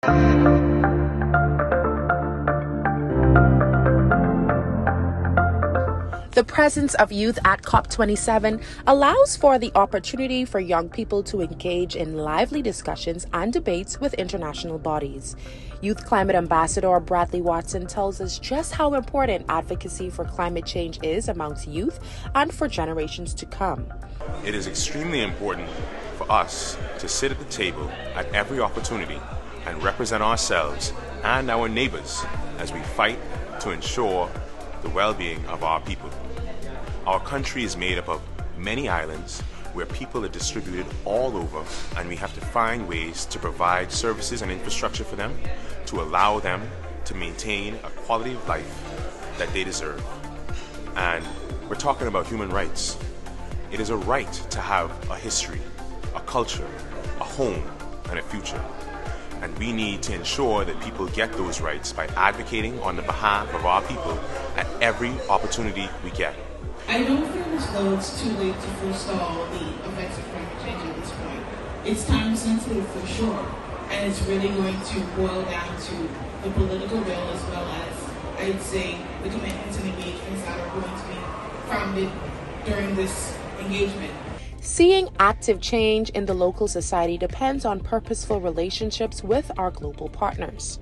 The presence of youth at Cop27 allows for the opportunity for young people to engage in lively discussions and debates with international bodies. Youth Climate Ambassador Bradley Watson tells us just how important advocacy for climate change is amongst youth and for generations to come. It is extremely important for us to sit at the table at every opportunity and represent ourselves and our neighbors as we fight to ensure the well-being of our people. Our country is made up of many islands where people are distributed all over, and we have to find ways to provide services and infrastructure for them to allow them to maintain a quality of life that they deserve. And we're talking about human rights. It is a right to have a history, a culture, a home, and a future. And we need to ensure that people get those rights by advocating on the behalf of our people at every opportunity we get. I don't feel as though it's too late to forestall the effects of climate change at this point. It's time sensitive for sure, and it's really going to boil down to the political will as well as, I'd say, the commitments and engagements that are going to be founded during this engagement. Seeing active change in the local society depends on purposeful relationships with our global partners.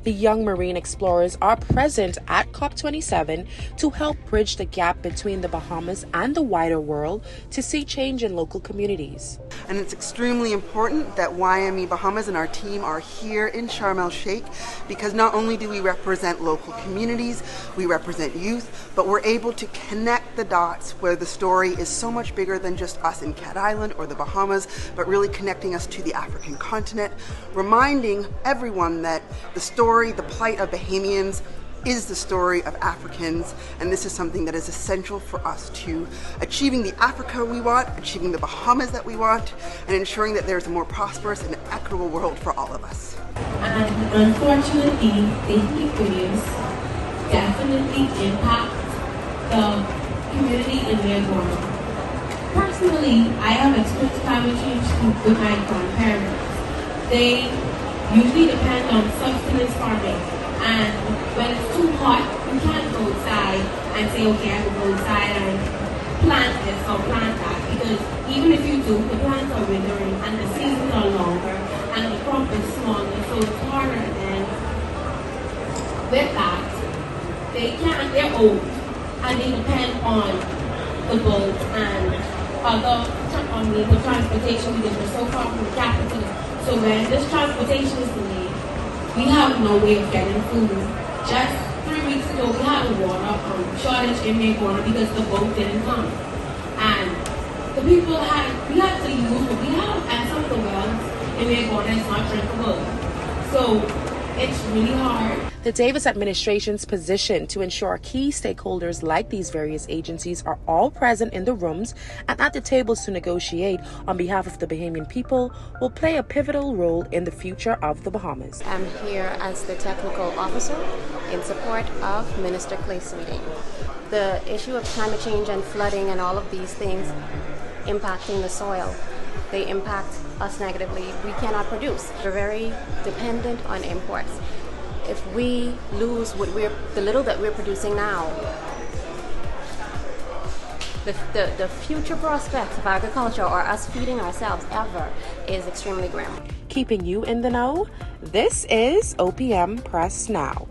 The young marine explorers are present at Cop27 to help bridge the gap between the Bahamas and the wider world to see change in local communities. And it's extremely important that YME Bahamas and our team are here in Sharm El Sheik, because not only do we represent local communities, we represent youth, but we're able to connect the dots where the story is so much bigger than just us in Cat Island or the Bahamas, but really connecting us to the African continent, reminding everyone that the story, the plight of Bahamians is the story of Africans, and this is something that is essential for us to achieving the Africa we want, achieving the Bahamas that we want, and ensuring that there's a more prosperous and equitable world for all of us. And unfortunately, the heat waves definitely impact the community in their home. Personally, I have experienced climate change with my grandparents. They usually depend on subsistence farming, and when it's too hot, you can't go outside and say, okay, I will go outside and plant this or plant that, because even if you do, the plants are withering and the seasons are longer and the crop is smaller, so it's harder. And with that, they're old and they depend on the boat and other the transportation, because we're so far from the capital. So when this transportation is delayed, we have no way of getting food. Just 3 weeks ago, we had a water shortage in Mayborn because the boat didn't come. And the people we had to use what we have, and some of the wells in Mayborn is not drinkable. So it's really hard. The Davis administration's position to ensure key stakeholders like these various agencies are all present in the rooms and at the tables to negotiate on behalf of the Bahamian people will play a pivotal role in the future of the Bahamas. I'm here as the technical officer in support of Minister Clay's meeting. The issue of climate change and flooding and all of these things impacting the soil, they impact us negatively. We cannot produce. We're very dependent on imports. If we lose the little that we're producing now, the future prospects of agriculture or us feeding ourselves ever is extremely grim. Keeping you in the know, this is OPM Press Now.